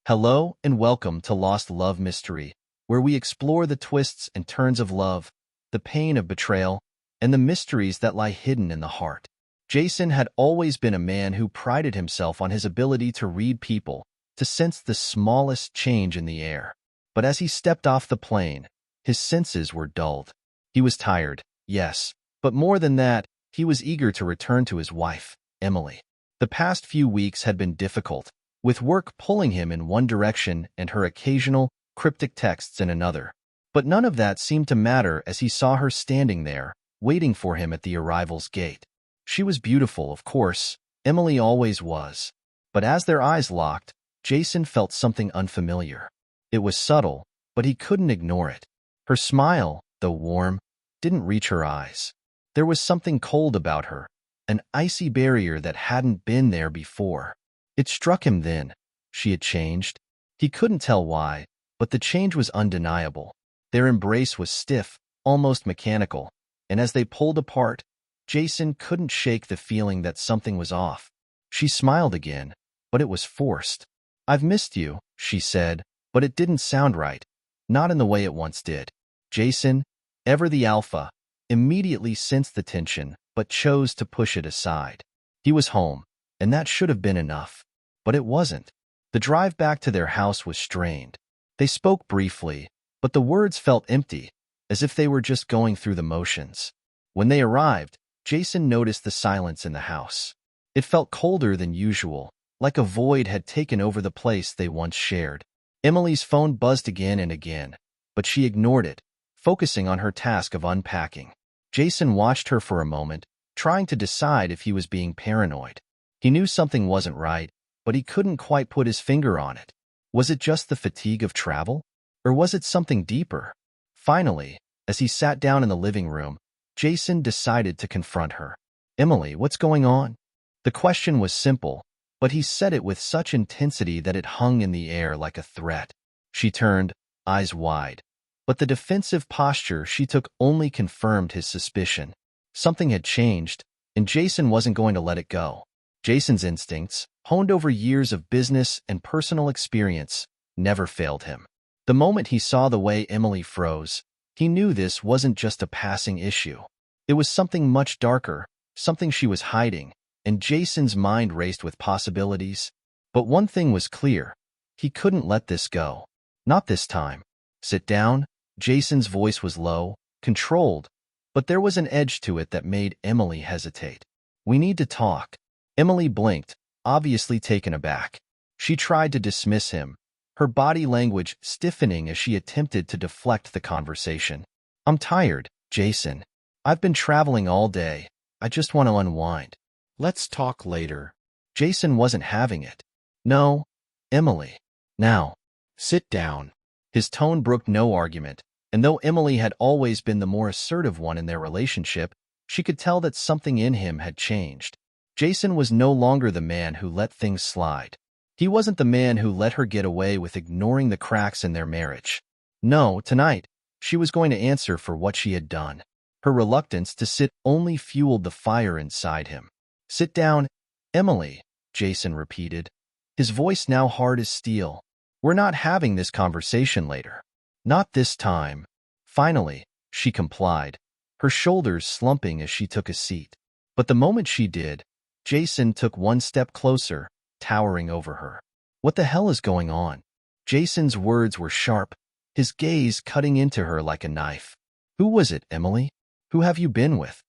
Hello and welcome to Lost Love Mystery, where we explore the twists and turns of love, the pain of betrayal, and the mysteries that lie hidden in the heart. Jason had always been a man who prided himself on his ability to read people, to sense the smallest change in the air. But as he stepped off the plane, his senses were dulled. He was tired, yes, but more than that, he was eager to return to his wife, Emily. The past few weeks had been difficult, with work pulling him in one direction and her occasional, cryptic texts in another. But none of that seemed to matter as he saw her standing there, waiting for him at the arrival's gate. She was beautiful, of course. Emily always was. But as their eyes locked, Jason felt something unfamiliar. It was subtle, but he couldn't ignore it. Her smile, though warm, didn't reach her eyes. There was something cold about her, an icy barrier that hadn't been there before. It struck him then. She had changed. He couldn't tell why, but the change was undeniable. Their embrace was stiff, almost mechanical, and as they pulled apart, Jason couldn't shake the feeling that something was off. She smiled again, but it was forced. "I've missed you," she said, but it didn't sound right, not in the way it once did. Jason, ever the alpha, immediately sensed the tension, but chose to push it aside. He was home, and that should have been enough. But it wasn't. The drive back to their house was strained. They spoke briefly, but the words felt empty, as if they were just going through the motions. When they arrived, Jason noticed the silence in the house. It felt colder than usual, like a void had taken over the place they once shared. Emily's phone buzzed again and again, but she ignored it, focusing on her task of unpacking. Jason watched her for a moment, trying to decide if he was being paranoid. He knew something wasn't right, but he couldn't quite put his finger on it. Was it just the fatigue of travel? Or was it something deeper? Finally, as he sat down in the living room, Jason decided to confront her. "Emily, what's going on?" The question was simple, but he said it with such intensity that it hung in the air like a threat. She turned, eyes wide. But the defensive posture she took only confirmed his suspicion. Something had changed, and Jason wasn't going to let it go. Jason's instincts, honed over years of business and personal experience, never failed him. The moment he saw the way Emily froze, he knew this wasn't just a passing issue. It was something much darker, something she was hiding, and Jason's mind raced with possibilities. But one thing was clear. He couldn't let this go. Not this time. "Sit down." Jason's voice was low, controlled, but there was an edge to it that made Emily hesitate. "We need to talk." Emily blinked, obviously taken aback. She tried to dismiss him, her body language stiffening as she attempted to deflect the conversation. "I'm tired, Jason. I've been traveling all day. I just want to unwind. Let's talk later." Jason wasn't having it. "No, Emily. Now, sit down." His tone brooked no argument, and though Emily had always been the more assertive one in their relationship, she could tell that something in him had changed. Jason was no longer the man who let things slide. He wasn't the man who let her get away with ignoring the cracks in their marriage. No, tonight, she was going to answer for what she had done. Her reluctance to sit only fueled the fire inside him. "Sit down, Emily," Jason repeated, his voice now hard as steel. "We're not having this conversation later. Not this time." Finally, she complied, her shoulders slumping as she took a seat. But the moment she did, Jason took one step closer, towering over her. "What the hell is going on?" Jason's words were sharp, his gaze cutting into her like a knife. "Who was it, Emily? Who have you been with?"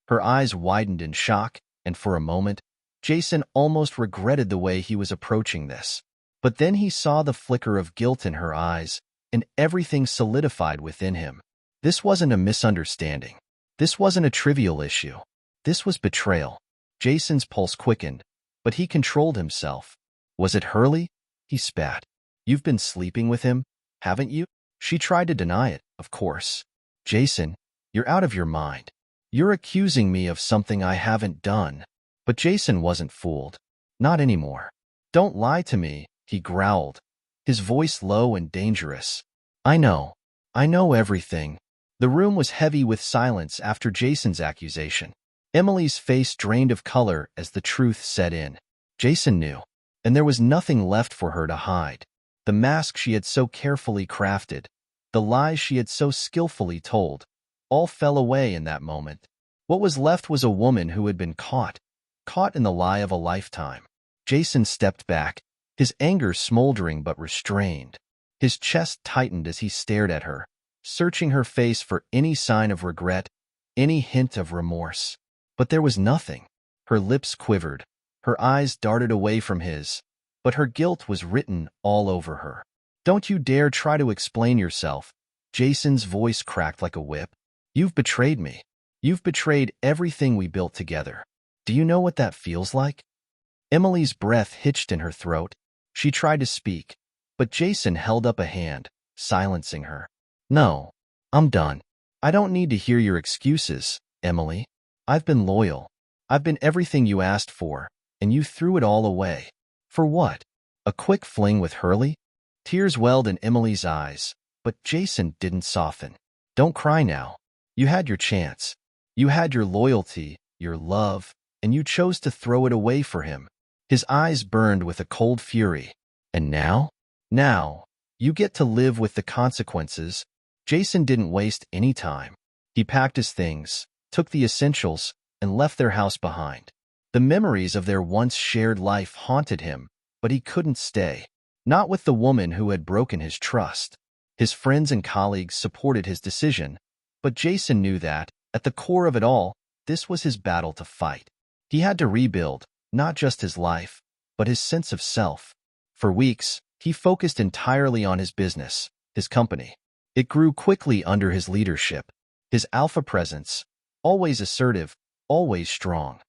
Her eyes widened in shock, and for a moment, Jason almost regretted the way he was approaching this. But then he saw the flicker of guilt in her eyes, and everything solidified within him. This wasn't a misunderstanding. This wasn't a trivial issue. This was betrayal. Jason's pulse quickened, but he controlled himself. "Was it Hurley?" he spat. "You've been sleeping with him, haven't you?" She tried to deny it, of course. "Jason, you're out of your mind. You're accusing me of something I haven't done." But Jason wasn't fooled. Not anymore. "Don't lie to me," he growled, his voice low and dangerous. I know everything." The room was heavy with silence after Jason's accusation. Emily's face drained of color as the truth set in. Jason knew, and there was nothing left for her to hide. The mask she had so carefully crafted, the lies she had so skillfully told, all fell away in that moment. What was left was a woman who had been caught in the lie of a lifetime. Jason stepped back, his anger smoldering but restrained. His chest tightened as he stared at her, searching her face for any sign of regret, any hint of remorse. But there was nothing. Her lips quivered, her eyes darted away from his, but her guilt was written all over her. "Don't you dare try to explain yourself." Jason's voice cracked like a whip. "You've betrayed me. You've betrayed everything we built together. Do you know what that feels like?" Emily's breath hitched in her throat. She tried to speak, but Jason held up a hand, silencing her. "No, I'm done. I don't need to hear your excuses, Emily. I've been loyal. I've been everything you asked for, and you threw it all away. For what? A quick fling with Hurley?" Tears welled in Emily's eyes, but Jason didn't soften. "Don't cry now. You had your chance. You had your loyalty, your love, and you chose to throw it away for him." His eyes burned with a cold fury. "And now? Now, you get to live with the consequences." Jason didn't waste any time. He packed his things, took the essentials, and left their house behind. The memories of their once shared life haunted him, but he couldn't stay. Not with the woman who had broken his trust. His friends and colleagues supported his decision, but Jason knew that, at the core of it all, this was his battle to fight. He had to rebuild, not just his life, but his sense of self. For weeks, he focused entirely on his business, his company. It grew quickly under his leadership. His alpha presence, always assertive, always strong,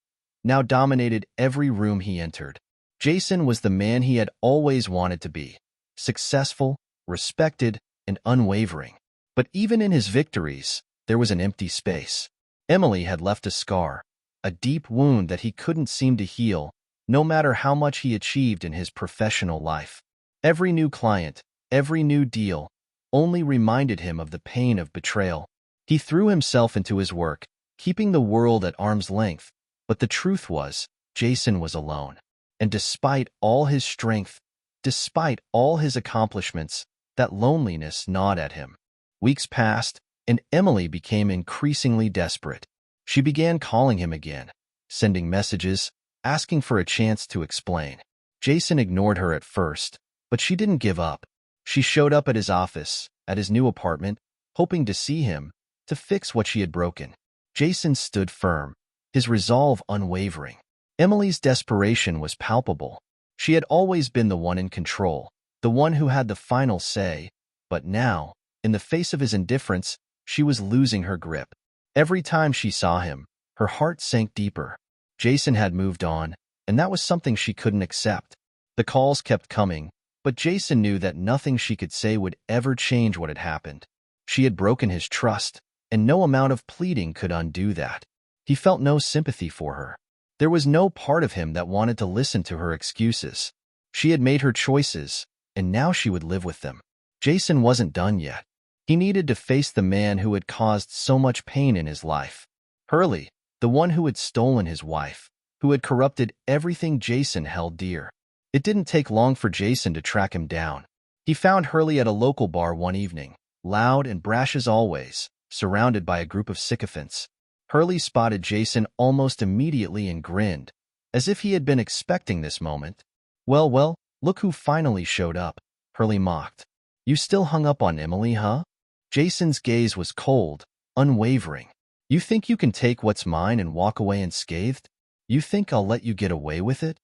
now dominated every room he entered. Jason was the man he had always wanted to be, successful, respected, and unwavering. But even in his victories, there was an empty space. Emily had left a scar, a deep wound that he couldn't seem to heal, no matter how much he achieved in his professional life. Every new client, every new deal, only reminded him of the pain of betrayal. He threw himself into his work, keeping the world at arm's length, but the truth was, Jason was alone. And despite all his strength, despite all his accomplishments, that loneliness gnawed at him. Weeks passed, and Emily became increasingly desperate. She began calling him again, sending messages, asking for a chance to explain. Jason ignored her at first, but she didn't give up. She showed up at his office, at his new apartment, hoping to see him, to fix what she had broken. Jason stood firm, his resolve unwavering. Emily's desperation was palpable. She had always been the one in control, the one who had the final say, but now, in the face of his indifference, she was losing her grip. Every time she saw him, her heart sank deeper. Jason had moved on, and that was something she couldn't accept. The calls kept coming, but Jason knew that nothing she could say would ever change what had happened. She had broken his trust, and no amount of pleading could undo that. He felt no sympathy for her. There was no part of him that wanted to listen to her excuses. She had made her choices, and now she would live with them. Jason wasn't done yet. He needed to face the man who had caused so much pain in his life. Hurley, the one who had stolen his wife, who had corrupted everything Jason held dear. It didn't take long for Jason to track him down. He found Hurley at a local bar one evening, loud and brash as always, surrounded by a group of sycophants. Hurley spotted Jason almost immediately and grinned, as if he had been expecting this moment. Well, look who finally showed up," Hurley mocked. "You still hung up on Emily, huh?" Jason's gaze was cold, unwavering. "You think you can take what's mine and walk away unscathed? You think I'll let you get away with it?"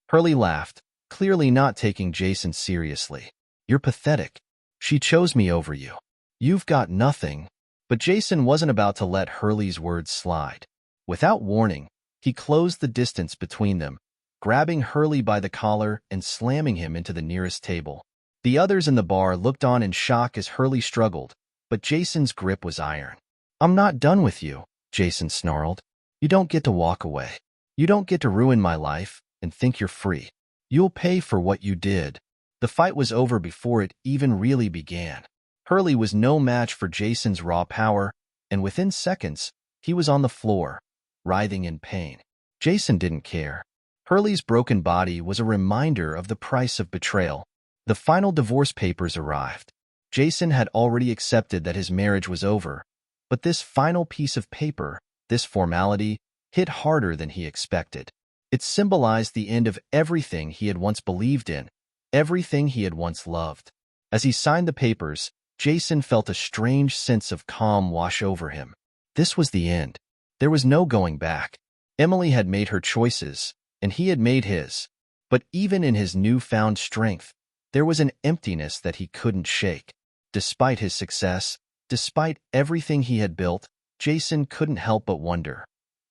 Hurley laughed, clearly not taking Jason seriously. "You're pathetic. She chose me over you. You've got nothing." But Jason wasn't about to let Hurley's words slide. Without warning, he closed the distance between them, grabbing Hurley by the collar and slamming him into the nearest table. The others in the bar looked on in shock as Hurley struggled, but Jason's grip was iron. "I'm not done with you," Jason snarled. "You don't get to walk away. You don't get to ruin my life and think you're free. You'll pay for what you did." The fight was over before it even really began. Hurley was no match for Jason's raw power, and within seconds, he was on the floor, writhing in pain. Jason didn't care. Hurley's broken body was a reminder of the price of betrayal. The final divorce papers arrived. Jason had already accepted that his marriage was over, but this final piece of paper, this formality, hit harder than he expected. It symbolized the end of everything he had once believed in, everything he had once loved. As he signed the papers, Jason felt a strange sense of calm wash over him. This was the end. There was no going back. Emily had made her choices, and he had made his. But even in his newfound strength, there was an emptiness that he couldn't shake. Despite his success, despite everything he had built, Jason couldn't help but wonder,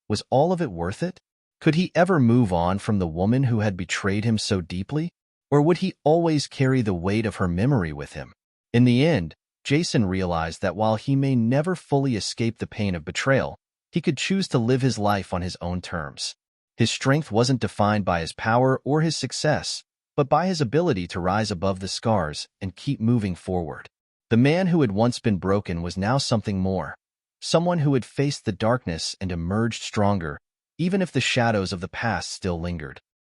was all of it worth it? Could he ever move on from the woman who had betrayed him so deeply? Or would he always carry the weight of her memory with him? In the end, Jason realized that while he may never fully escape the pain of betrayal, he could choose to live his life on his own terms. His strength wasn't defined by his power or his success, but by his ability to rise above the scars and keep moving forward. The man who had once been broken was now something more, someone who had faced the darkness and emerged stronger, even if the shadows of the past still lingered.